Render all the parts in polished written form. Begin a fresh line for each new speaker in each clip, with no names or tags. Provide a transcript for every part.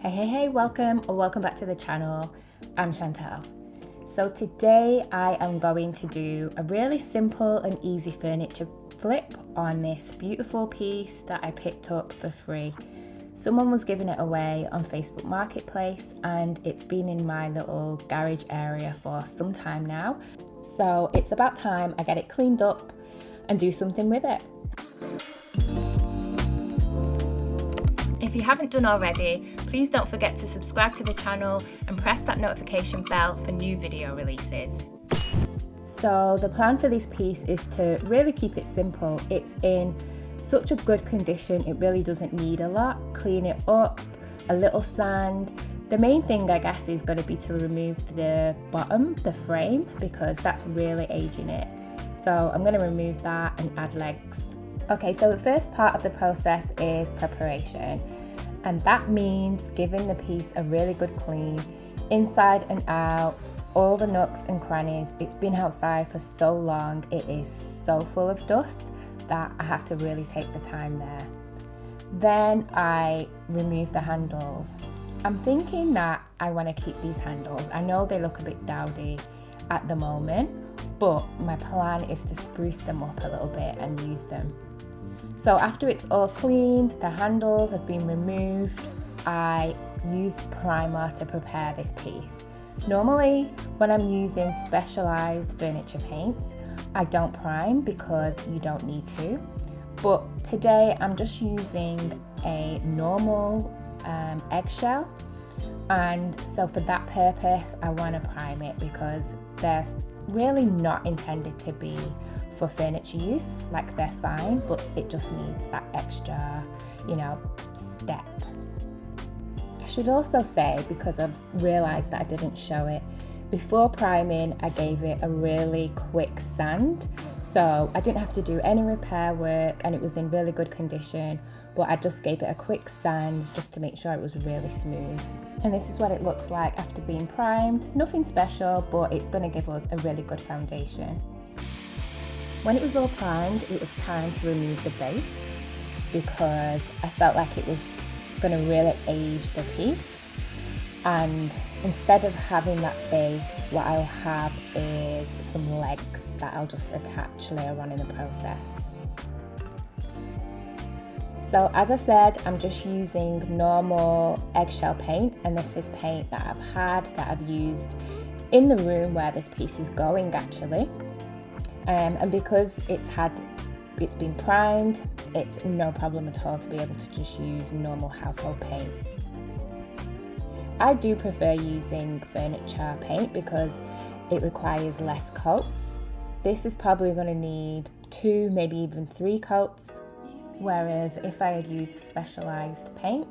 Hey, welcome back to the channel. I'm Chantelle. So today I am going to do a really simple and easy furniture flip on this beautiful piece that I picked up for free. Someone was giving it away on Facebook Marketplace and it's been in my little garage area for some time now. So it's about time I get it cleaned up and do something with it. If you haven't done already, please don't forget to subscribe to the channel and press that notification bell for new video releases. So the plan for this piece is to really keep it simple. It's in such a good condition, it really doesn't need a lot. Clean it up, a little sand. The main thing I guess is going to be to remove the bottom, the frame, because that's really aging it. So I'm going to remove that and add legs. Okay, so the first part of the process is preparation, and that means giving the piece a really good clean, inside and out, all the nooks and crannies. It's been outside for so long, it is so full of dust that I have to really take the time there. Then I remove the handles. I'm thinking that I want to keep these handles. I know they look a bit dowdy at the moment, but my plan is to spruce them up a little bit and use them. So after it's all cleaned, the handles have been removed, I use primer to prepare this piece. Normally, when I'm using specialized furniture paints, I don't prime because you don't need to. But today I'm just using a normal eggshell. And so for that purpose, I want to prime it because they're really not intended to be for furniture use. Like, they're fine, but it just needs that extra, step. I should also say, because I've realized that I didn't show it, before priming, I gave it a really quick sand. So I didn't have to do any repair work and it was in really good condition, but I just gave it a quick sand just to make sure it was really smooth. And this is what it looks like after being primed. Nothing special, but it's going to give us a really good foundation. When it was all primed, it was time to remove the base because I felt like it was going to really age the piece. And instead of having that base, what I'll have is some legs that I'll just attach later on in the process. So as I said, I'm just using normal eggshell paint, and this is paint that I've used in the room where this piece is going actually. And because it's been primed, it's no problem at all to be able to just use normal household paint. I do prefer using furniture paint because it requires less coats. This is probably going to need 2, maybe even 3 coats, whereas if I had used specialized paint,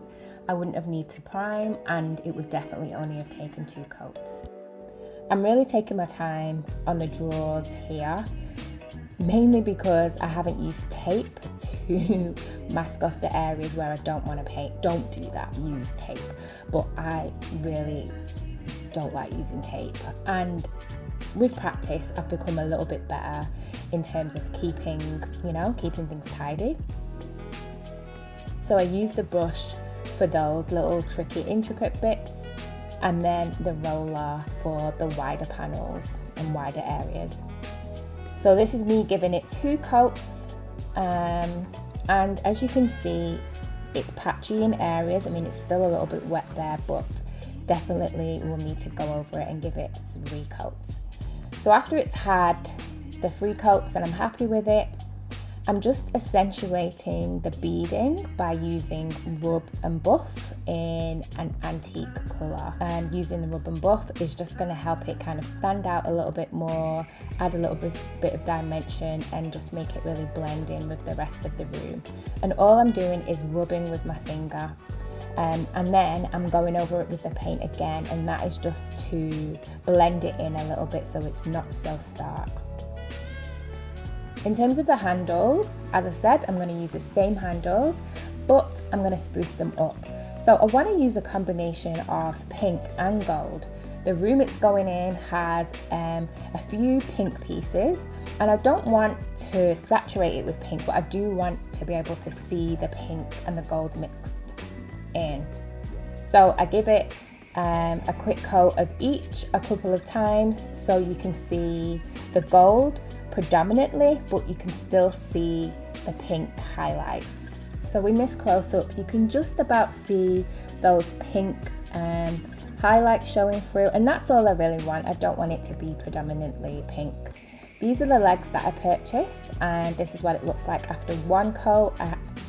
I wouldn't have needed to prime and it would definitely only have taken 2 coats. I'm really taking my time on the drawers here, mainly because I haven't used tape to mask off the areas where I don't want to paint. Don't do that, use tape. But I really don't like using tape. And with practice, I've become a little bit better in terms of keeping things tidy. So I use the brush for those little tricky, intricate bits, and then the roller for the wider panels and wider areas. So this is me giving it 2 coats, and as you can see, it's patchy in areas. I mean, it's still a little bit wet there, but definitely we'll need to go over it and give it 3 coats. So after it's had the 3 coats and I'm happy with it, I'm just accentuating the beading by using rub and buff in an antique colour. And using the rub and buff is just going to help it kind of stand out a little bit more, add a little bit of dimension, and just make it really blend in with the rest of the room. And all I'm doing is rubbing with my finger. And then I'm going over it with the paint again, and that is just to blend it in a little bit so it's not so stark. In terms of the handles, as I said, I'm going to use the same handles, but I'm going to spruce them up. So I want to use a combination of pink and gold. The room it's going in has a few pink pieces, and I don't want to saturate it with pink, but I do want to be able to see the pink and the gold mixed in. So So I give it a quick coat of each a couple of times so you can see the gold predominantly, but you can still see the pink highlights. So in this close-up, you can just about see those pink highlights showing through, and that's all I really want. I don't want it to be predominantly pink. These are the legs that I purchased, and this is what it looks like after one coat.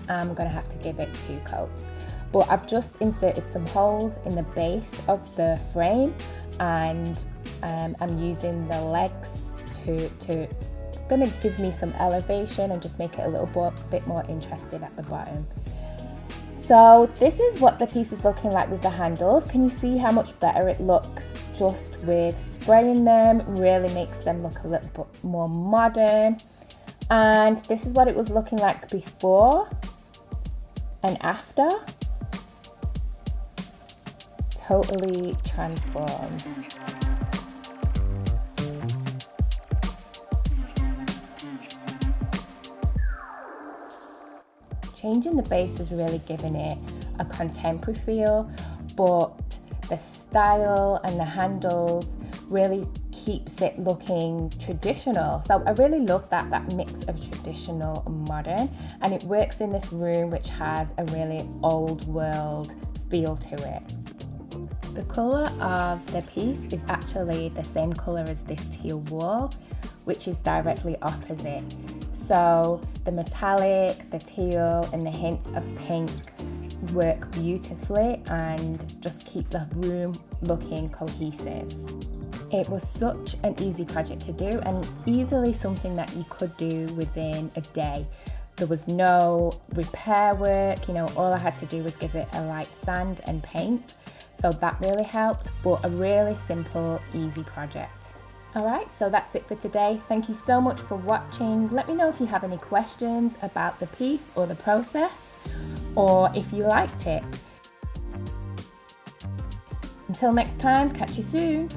I'm going to have to give it 2 coats. But I've just inserted some holes in the base of the frame, and I'm using the legs to gonna give me some elevation and just make it a little bit more interesting at the bottom. So this is what the piece is looking like with the handles. Can you see how much better it looks just with spraying them? Really makes them look a little bit more modern. And this is what it was looking like before and after. Totally transformed. Changing the base is really giving it a contemporary feel, but the style and the handles really keeps it looking traditional. So I really love that mix of traditional and modern, and it works in this room which has a really old world feel to it. The colour of the piece is actually the same colour as this teal wall, which is directly opposite. So the metallic, the teal and the hints of pink work beautifully and just keep the room looking cohesive. It was such an easy project to do and easily something that you could do within a day. There was no repair work, all I had to do was give it a light sand and paint. So that really helped, but a really simple, easy project. Alright, so that's it for today. Thank you so much for watching. Let me know if you have any questions about the piece or the process, or if you liked it. Until next time, catch you soon.